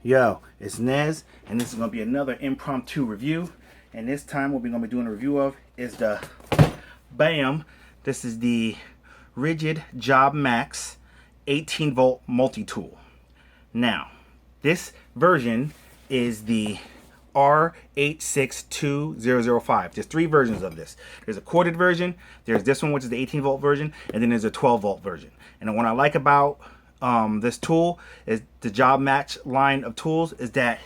Yo, it's Nez, and this is going to be another impromptu review. And this time, what we're going to be doing a review of is the BAM. This is the Ridgid Jobmax 18-volt multi-tool. Now, this version is the R862005. There's three versions of this. There's a corded version, there's this one, which is the 18-volt version, and then there's a 12-volt version. And what I like about this tool is the Jobmax line of tools is that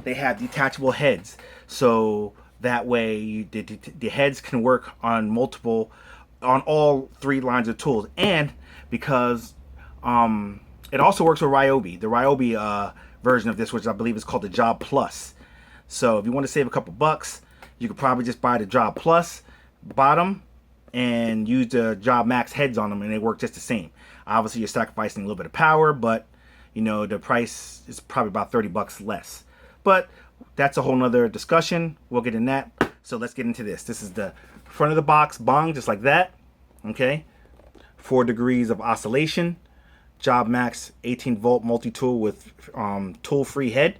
they have detachable heads, so that way the heads can work on all three lines of tools. And because it also works with Ryobi, the Ryobi version of this, which I believe is called the Job Plus. So if you want to save a couple bucks, you could probably just buy the Job Plus bottom and use the Jobmax heads on them, and they work just the same. Obviously, you're sacrificing a little bit of power, but you know the price is probably about 30 bucks less. But that's a whole nother discussion. We'll get in that. So let's get into this. This is the front of the box, bong, just like that. Okay, 4 degrees of oscillation. Jobmax 18-volt multi-tool with tool-free head.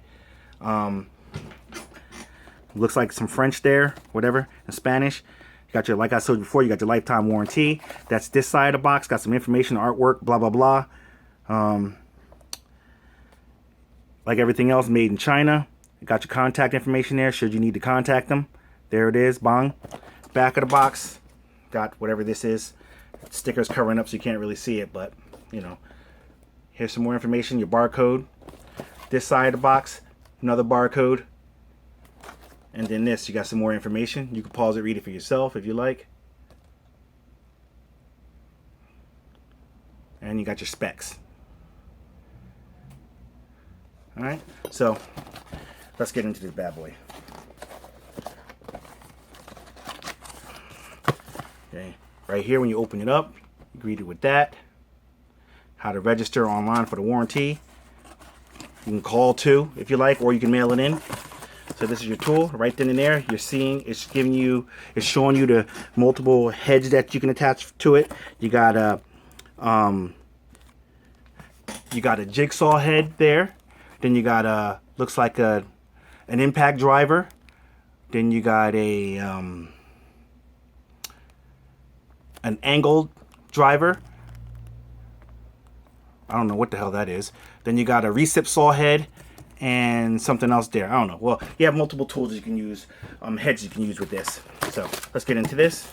Looks like some French there, whatever, in Spanish. You got your, like I told you before, you got your lifetime warranty. That's this side of the box. Got some information, artwork, blah, blah, blah. Like everything else, made in China. You got your contact information there, should you need to contact them. There it is, bong. Back of the box, got whatever this is. Stickers covering up so you can't really see it, but, you know. Here's some more information, your barcode. This side of the box, another barcode. And then this, you got some more information. You can pause it, read it for yourself if you like. And you got your specs. Alright, so let's get into this bad boy. Okay, right here when you open it up, you greet it with that. How to register online for the warranty. You can call too if you like, or you can mail it in. So this is your tool. Right then and there, you're seeing it's showing you the multiple heads that you can attach to it. You got a jigsaw head there. Then you got a, looks like an impact driver. Then you got a an angled driver. I don't know what the hell that is. Then you got a recip saw head and something else there. I don't know. Well, you have multiple tools you can use, heads you can use with this. So let's get into this.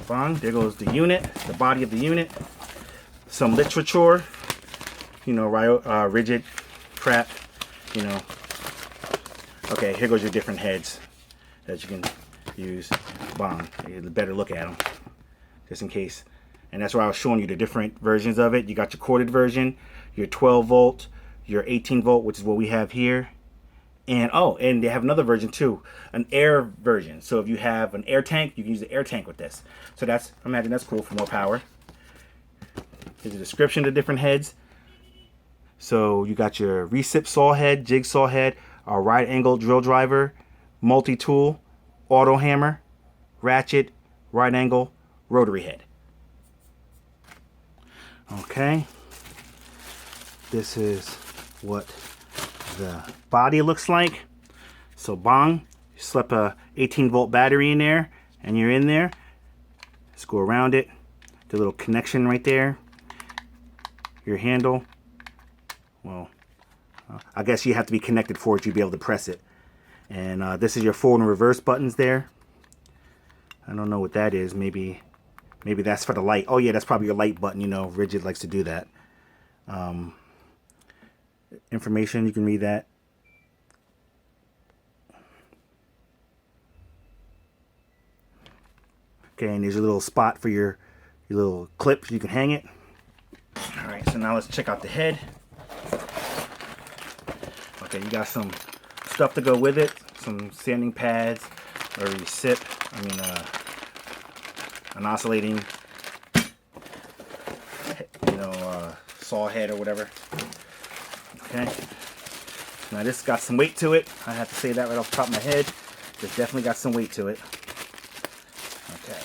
Bong, there goes the unit, the body of the unit. Some literature, you know, Ridgid crap, you know. Okay, here goes your different heads that you can use. Bong, you better look at them, just in case. And that's why I was showing you the different versions of it. You got your corded version, your 12-volt, your 18-volt, which is what we have here. And oh, and they have another version too, an air version. So if you have an air tank, you can use the air tank with this. So that's, I imagine that's cool for more power. Here's a description of the different heads. So you got your recip saw head, jigsaw head, a right angle drill driver, multi-tool, auto hammer, ratchet, right angle, rotary head. Okay, this is what the body looks like. So bong, you slip a 18-volt battery in there and you're in there. Let's go around it, the little connection right there, your handle. Well, I guess you have to be connected for it to be able to press it. And this is your forward and reverse buttons there. I don't know what that is. Maybe that's for the light. Oh yeah, that's probably your light button. You know, Ridgid likes to do that. Information, you can read that. Okay, and there's a little spot for your little clip. You can hang it. All right, so now let's check out the head. Okay, you got some stuff to go with it. Some sanding pads, or recip. An oscillating, you know, saw head or whatever. Okay. Now this got some weight to it. I have to say that right off the top of my head. It's definitely got some weight to it. Okay.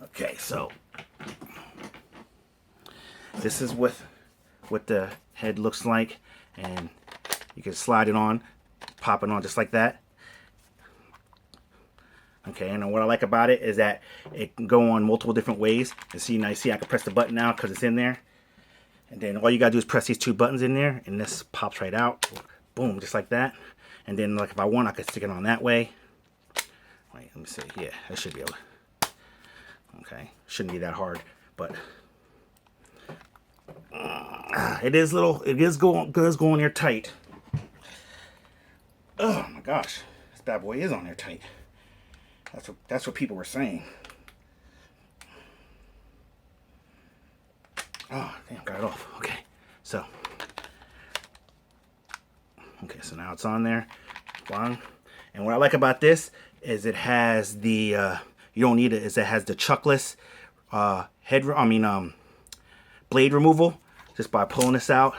Okay, so this is what the head looks like, and you can slide it on, pop it on just like that. Okay, and what I like about it is that it can go on multiple different ways. And see, now you see I can press the button now because it's in there. And then all you gotta do is press these two buttons in there, and this pops right out. Boom, just like that. And then, like, if I want, I could stick it on that way. Wait, let me see. Yeah, I should be able to. Okay, shouldn't be that hard, but it is little. It is going. Does go on there tight. Oh my gosh, this bad boy is on there tight. That's what people were saying. Oh, damn, got it off. Okay, so now it's on there. Bang. And what I like about this is it has the you don't need it. Is it has the chuckless blade removal just by pulling this out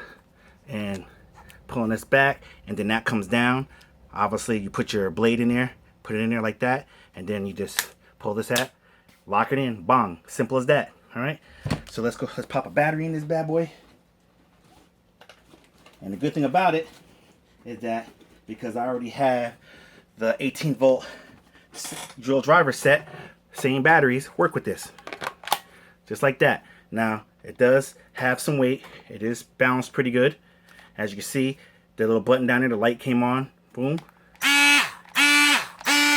and pulling this back, and then that comes down. Obviously, you put your blade in there, put it in there like that, and then you just pull this out, lock it in, bang, simple as that. All right, so let's pop a battery in this bad boy. And the good thing about it is that because I already have the 18-volt drill driver set, same batteries work with this, just like that. Now it does have some weight. It is balanced pretty good. As you can see, the little button down there, the light came on. Boom.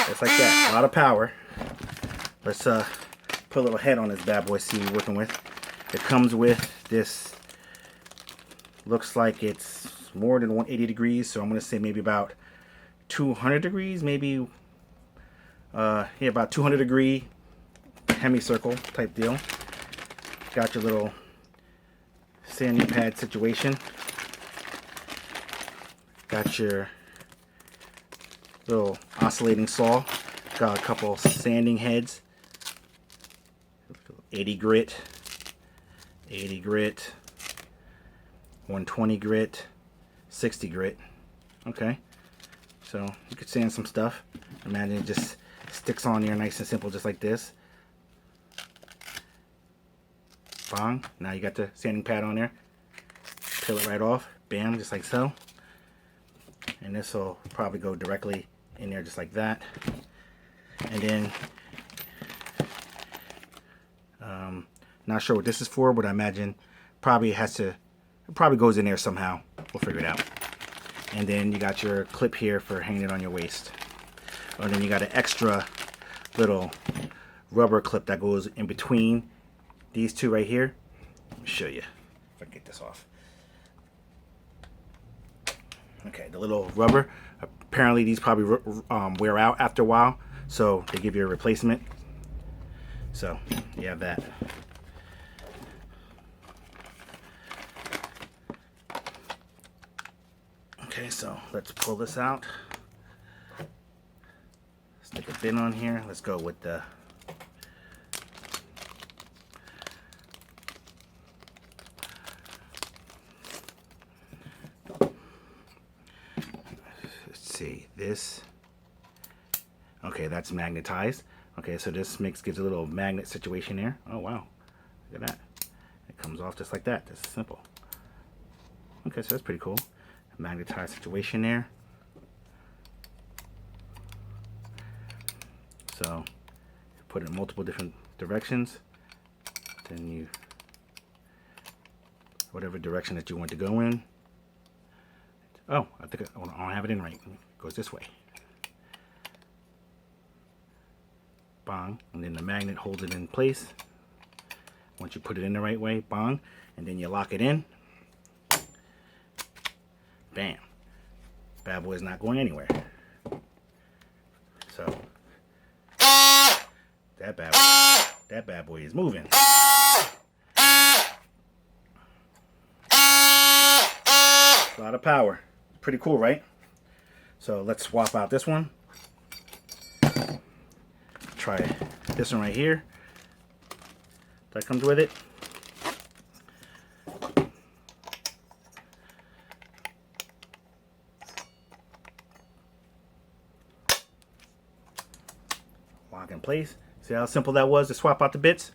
Just like that. A lot of power. Let's put a little head on this bad boy, see what we're working with. It comes with this, looks like it's more than 180 degrees, so I'm going to say maybe about 200 degrees, maybe, yeah, about 200 degree hemicircle type deal. Got your little sanding pad situation. Got your little oscillating saw. Got a couple sanding heads. 80 grit, 80 grit, 120 grit, 60 grit. Okay, so you could sand some stuff. Imagine it just sticks on there nice and simple, just like this. Bang. Now you got the sanding pad on there. Peel it right off. Bam, just like so. And this will probably go directly in there just like that. And then not sure what this is for, but I imagine probably it probably goes in there somehow. We'll figure it out. And then you got your clip here for hanging it on your waist. And then you got an extra little rubber clip that goes in between these two right here. Let me show you if I can get this off. Okay, the little rubber. Apparently these probably wear out after a while, so they give you a replacement. So you have that. Okay, so let's pull this out. Stick a pin on here. Let's go with the see this. Okay, that's magnetized. Okay, so this gives a little magnet situation there. Oh wow, look at that. It comes off just like that. That's simple. Okay, so that's pretty cool. A magnetized situation there. So you put it in multiple different directions. Then you, whatever direction that you want to go in. Oh, I think I don't have it in right. It goes this way. Bang, and then the magnet holds it in place. Once you put it in the right way, bang, and then you lock it in. Bam. Bad boy is not going anywhere. So that bad boy is moving. A lot of power. Pretty cool, right? So let's swap out this one. Try this one right here. That comes with it. Lock in place. See how simple that was to swap out the bits?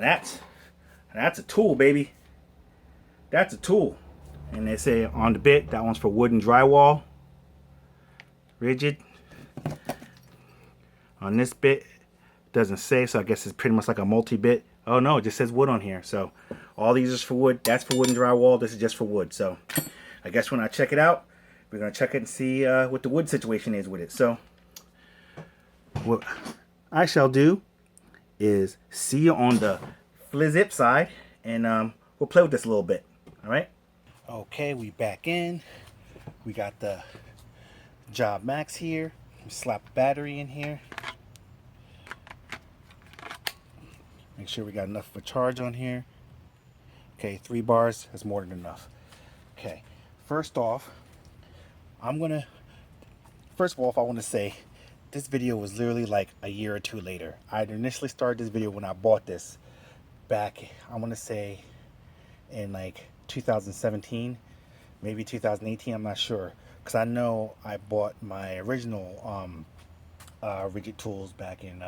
That's a tool, baby. That's a tool. And they say on the bit, that one's for wood and drywall. Ridgid. On this bit, doesn't say, so I guess it's pretty much like a multi-bit. Oh no, it just says wood on here. So all these is for wood. That's for wood and drywall. This is just for wood. So I guess when I check it out, we're gonna check it and see what the wood situation is with it. So what I shall do is see you on the flip side, and we'll play with this a little bit. All right. Okay, we back in. We got the Jobmax here. We slap the battery in here. Make sure we got enough of a charge on here. Okay, 3 bars is more than enough. Okay, first off, I want to say this video was literally like a year or two later. I initially started this video when I bought this back, I want to say in like 2017, maybe 2018, I'm not sure. Because I know I bought my original Ridgid tools back in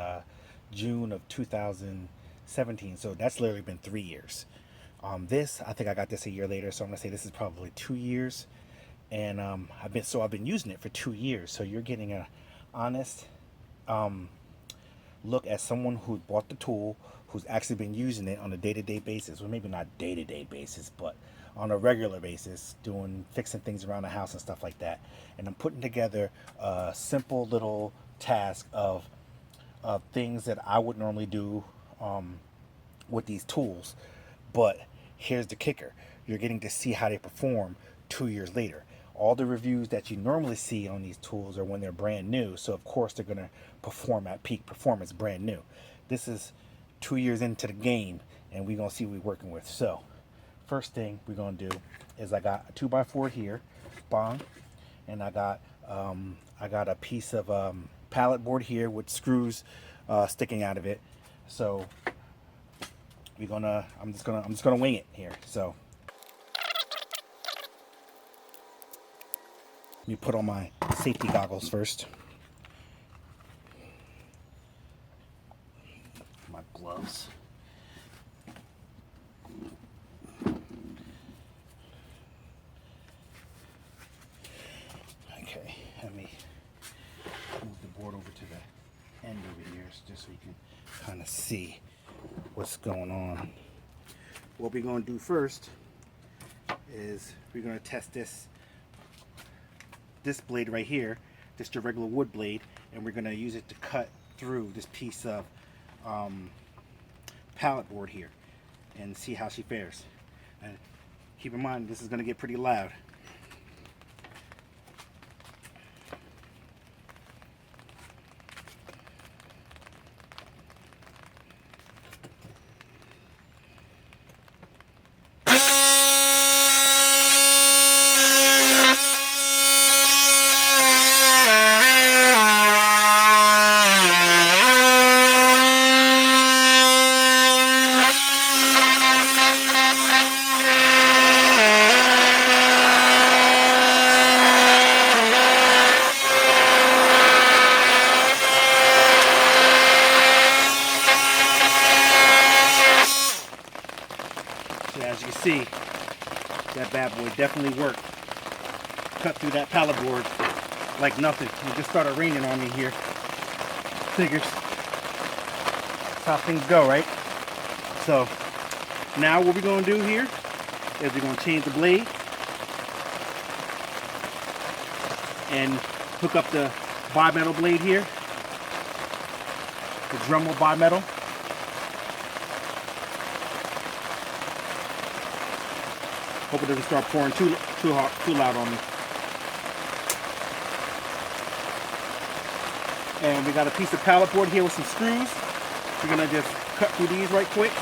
June of 2017. So that's literally been 3 years. This, I think I got this a year later. So I'm going to say this is probably 2 years. And I've been using it for 2 years. So you're getting a honest look at someone who bought the tool, who's actually been using it on a day-to-day basis. Well, maybe not day-to-day basis, but on a regular basis, fixing things around the house and stuff like that. And I'm putting together a simple little task of things that I would normally do with these tools. But here's the kicker. You're getting to see how they perform 2 years later. All the reviews that you normally see on these tools are when they're brand new. So of course they're going to perform at peak performance brand new. This is 2 years into the game, and we're going to see what we're working with. So first thing we're going to do is I got a 2x4 here, bong, and I got a piece of pallet board here with screws sticking out of it. So I'm just gonna wing it here. So let me put on my safety goggles first. My gloves. Okay, let me move the board over to the end over here just so you can kind of see what's going on. What we're going to do first is we're going to test this blade right here, just a regular wood blade, and we're going to use it to cut through this piece of pallet board here and see how she fares. And keep in mind, this is going to get pretty loud. As you can see, that bad boy definitely worked. Cut through that pallet board like nothing. It just started raining on me here. Figures. That's how things go, right? So now what we're going to do here is we're going to change the blade and hook up the bimetal blade here. The Dremel bimetal. Hope it doesn't start pouring too loud on me. And we got a piece of pallet board here with some screws. We're gonna just cut through these right quick.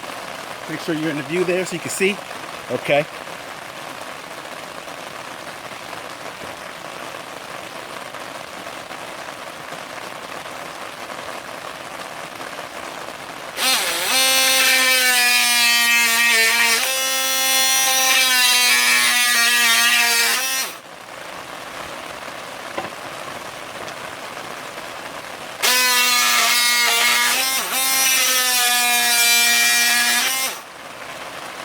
Make sure you're in the view there so you can see. Okay.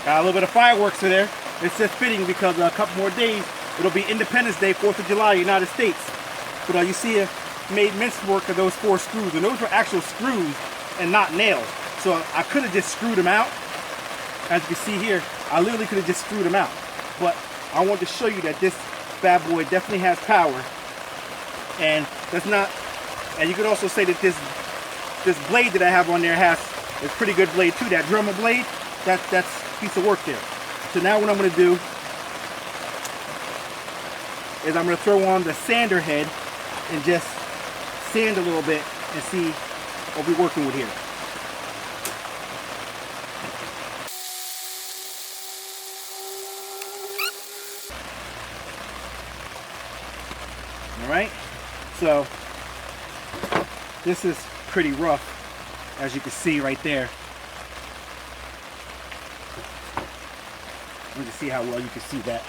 Got a little bit of fireworks in there. It's just fitting because a couple more days, it'll be Independence Day, 4th of July, United States. But you see, made mincework of those 4 screws, and those were actual screws and not nails. So I could have just screwed them out. As you can see here, I literally could have just screwed them out. But I wanted to show you that this bad boy definitely has power. And that's not, and you could also say that this blade that I have on there is a pretty good blade too. That Dremel blade, that's a piece of work there. So now what I'm going to do is I'm going to throw on the sander head and just sand a little bit and see what we're working with here. All right, so this is pretty rough, as you can see right there. Let me see how well you can see that.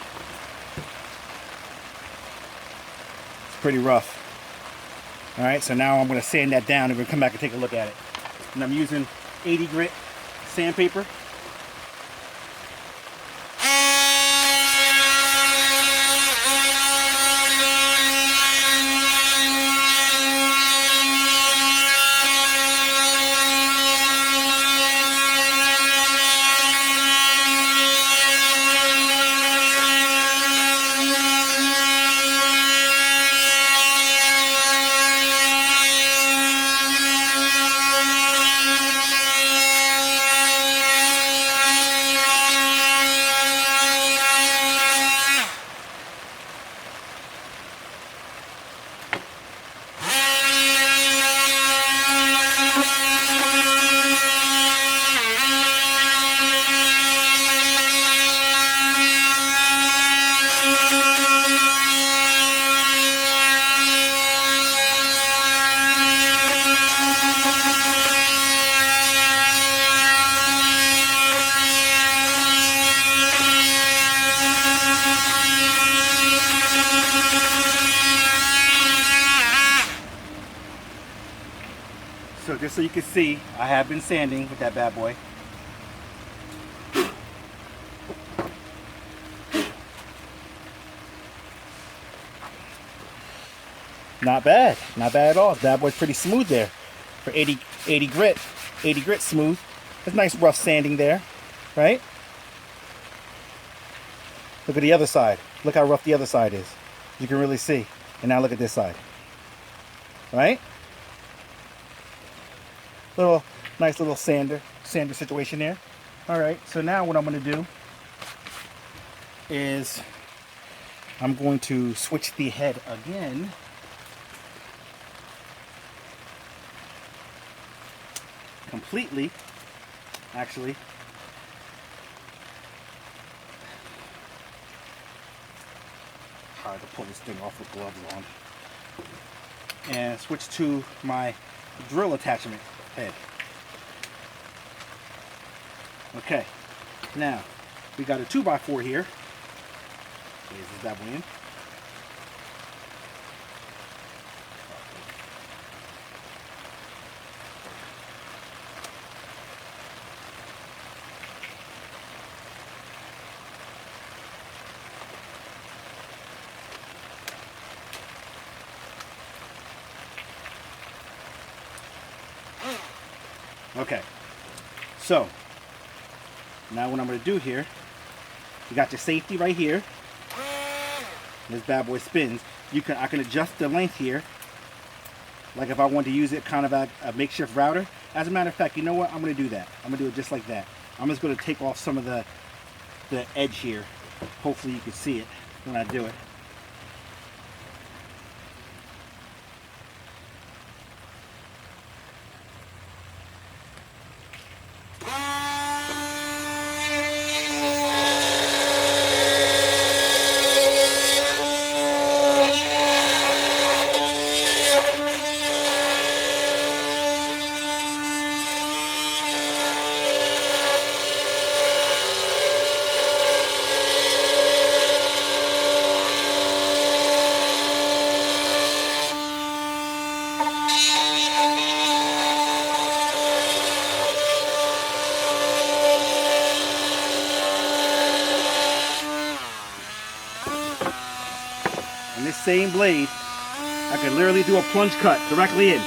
It's pretty rough. All right, so now I'm going to sand that down and we're going to come back and take a look at it. And I'm using 80 grit sandpaper. So just so you can see, I have been sanding with that bad boy. Not bad at all. That boy's pretty smooth there for 80 grit smooth. There's nice rough sanding there, right? Look at the other side. Look how rough the other side is. You can really see. And now look at this side, right? Nice little sander situation there. All right, so now what I'm going to do is I'm going to switch the head again. Completely, actually. Hard to pull this thing off with gloves on. And switch to my drill attachment head. Okay, now we got a 2x4 here. This is that one in. Okay, so now what I'm going to do here, you got your safety right here. This bad boy spins. I can adjust the length here, like if I want to use it kind of a makeshift router. As a matter of fact, you know what? I'm going to do that. I'm going to do it just like that. I'm just going to take off some of the edge here. Hopefully you can see it when I do it. this same blade, I could literally do a plunge cut directly in.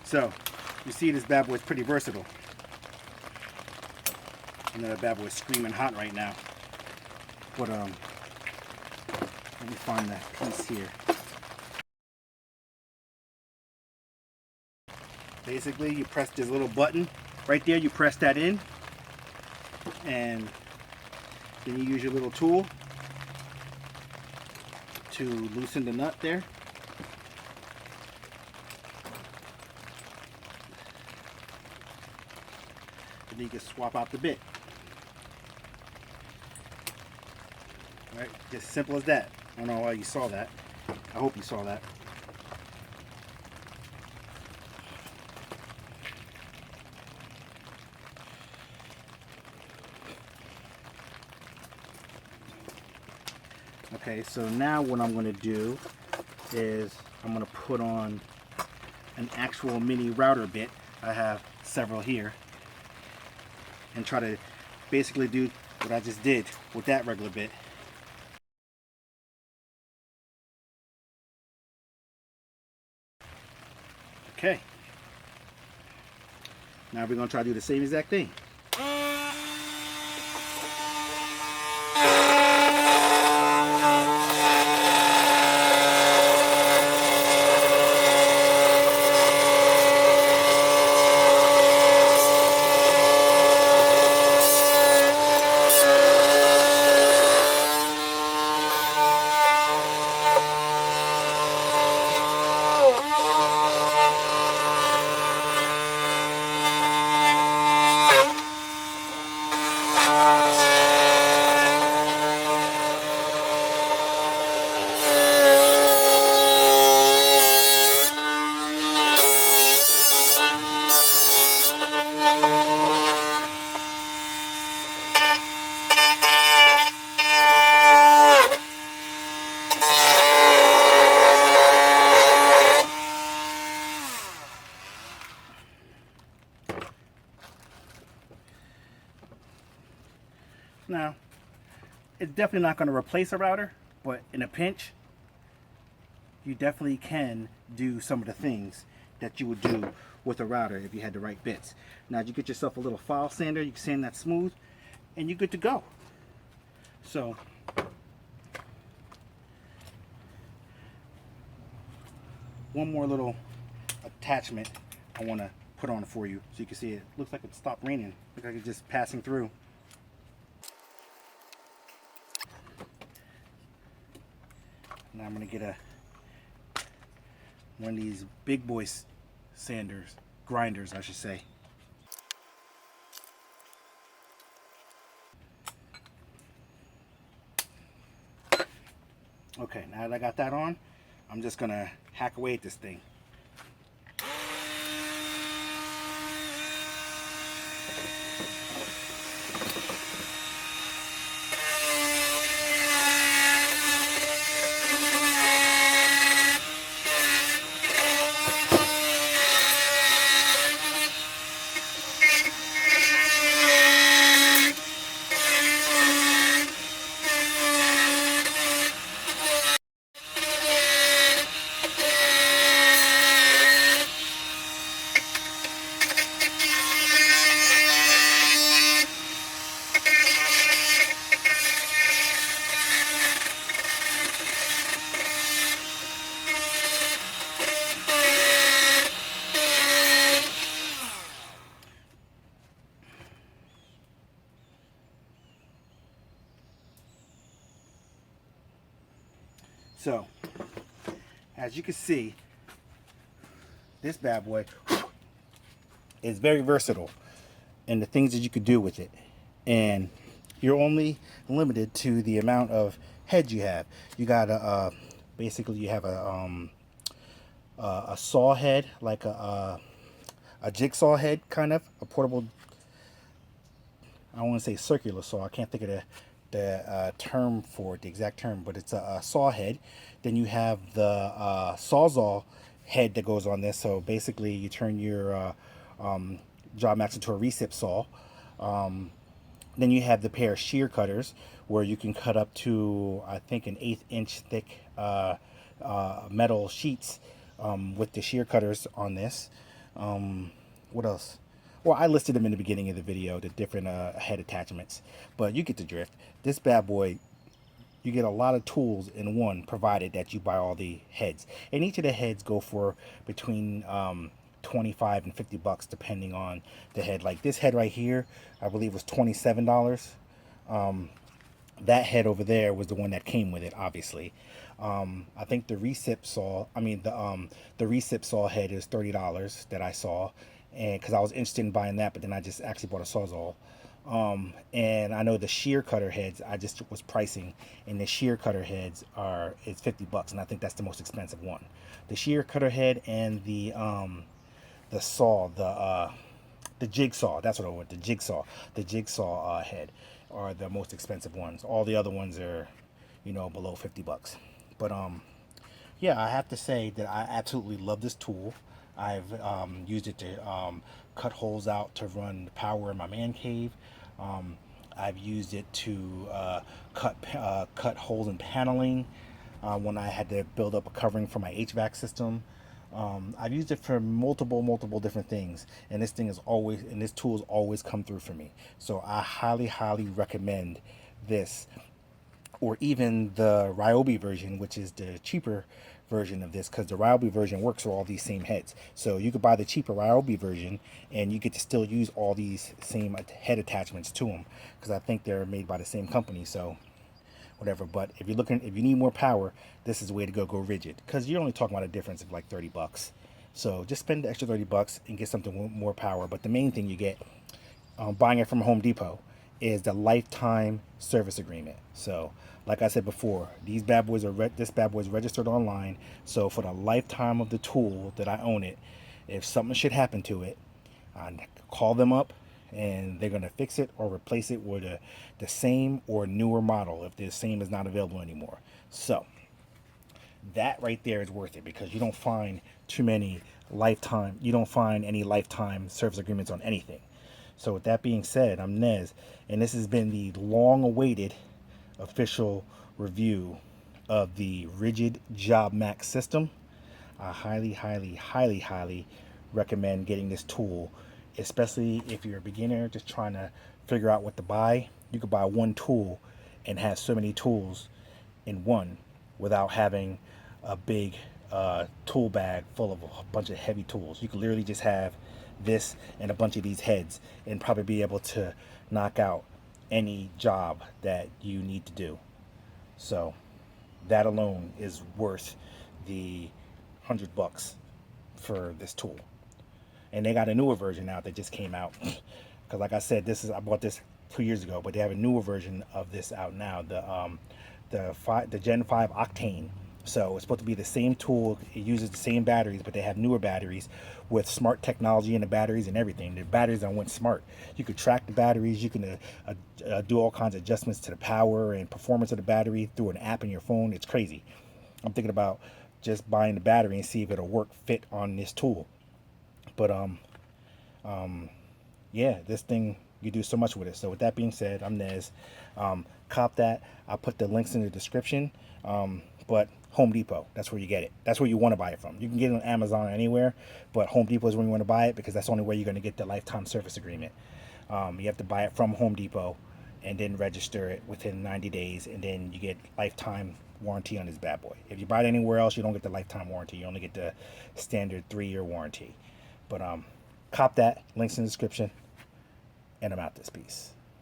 So, you see this bad boy is pretty versatile. I know that bad boy is screaming hot right now. But let me find that piece here. Basically, you press this little button right there. You press that in, and then you use your little tool to loosen the nut there. And then you can swap out the bit. Right, just simple as that. I don't know why you saw that. I hope you saw that. Okay, so now what I'm going to do is I'm going to put on an actual mini router bit. I have several here, and try to basically do what I just did with that regular bit. Okay. Now we're going to try to do the same exact thing. Now, it's definitely not going to replace a router, but in a pinch, you definitely can do some of the things that you would do with a router if you had the right bits. Now, you get yourself a little file sander, you can sand that smooth, and you're good to go. So, one more little attachment I want to put on for you so you can see it. Looks like it stopped raining. Looks like it's just passing through. Now I'm going to get one of these big boy sanders, grinders I should say. Okay, now that I got that on, I'm just going to hack away at this thing. So, as you can see, this bad boy is very versatile in the things that you could do with it. And you're only limited to the amount of heads you have. You got basically you have a saw head, like a jigsaw head, kind of a portable I want to say circular saw. I can't think of the term for it, the exact term, but it's a saw head. Then you have the sawzall head that goes on this. So basically, you turn your Jobmax into a recip saw. Then you have the pair of shear cutters where you can cut up to, I think, an 1/8 inch thick metal sheets with the shear cutters on this. What else? Well, I listed them in the beginning of the video, the different head attachments, but you get the drift. This bad boy, you get a lot of tools in one, provided that you buy all the heads. And each of the heads go for between 25 and 50 bucks, depending on the head. Like this head right here, I believe was $27. That head over there was the one that came with it, obviously. I think the recip saw, the recip saw head is $30 that I saw, and because I was interested in buying that, but then I just actually bought a sawzall. And I know the shear cutter heads I just was pricing, and the shear cutter heads it's 50 bucks, and I think that's the most expensive one. The shear cutter head and the saw, the jigsaw, that's what I want, the jigsaw head are the most expensive ones. All the other ones are, below 50 bucks. But yeah, I have to say that I absolutely love this tool. I've used it to cut holes out to run power in my man cave. I've used it to cut holes in paneling when I had to build up a covering for my HVAC system. I've used it for multiple different things, and this tool has always come through for me. So I highly recommend this, or even the Ryobi version, which is the cheaper version of this, because the Ryobi version works with all these same heads. So you could buy the cheaper Ryobi version and you get to still use all these same head attachments to them, because I think they're made by the same company. So whatever. But if you need more power, this is the way to go Ridgid, because you're only talking about a difference of like 30 bucks. So just spend the extra 30 bucks and get something with more power. But the main thing you get buying it from Home Depot is the lifetime service agreement. So like I said before, this bad boy is registered online. So for the lifetime of the tool that I own it, if something should happen to it, I call them up and they're going to fix it or replace it with the same or newer model if the same is not available anymore. So that right there is worth it, because you don't find any lifetime service agreements on anything. So with that being said, I'm Nez, and this has been the long-awaited official review of the Ridgid Jobmax system. I highly recommend getting this tool, especially if you're a beginner just trying to figure out what to buy. You could buy one tool and have so many tools in one without having a big tool bag full of a bunch of heavy tools. You could literally just have this and a bunch of these heads and probably be able to knock out any job that you need to do. So that alone is worth the $100 for this tool. And they got a newer version out that just came out, because like I said, I bought this 2 years ago, but they have a newer version of this out now, the Gen 5 Octane. So it's supposed to be the same tool. It uses the same batteries, but they have newer batteries with smart technology in the batteries and everything. The batteries went smart. You could track the batteries. You can do all kinds of adjustments to the power and performance of the battery through an app in your phone. It's crazy. I'm thinking about just buying the battery and see if it'll fit on this tool. But yeah, this thing, you do so much with it. So with that being said, I'm Nez. Cop that. I'll put the links in the description. But Home Depot, that's where you get it. That's where you want to buy it from. You can get it on Amazon or anywhere, but Home Depot is where you want to buy it, because that's the only way you're going to get the lifetime service agreement. You have to buy it from Home Depot and then register it within 90 days, and then you get lifetime warranty on this bad boy. If you buy it anywhere else, you don't get the lifetime warranty. You only get the standard 3-year warranty. But cop that. Links in the description. And I'm out this piece.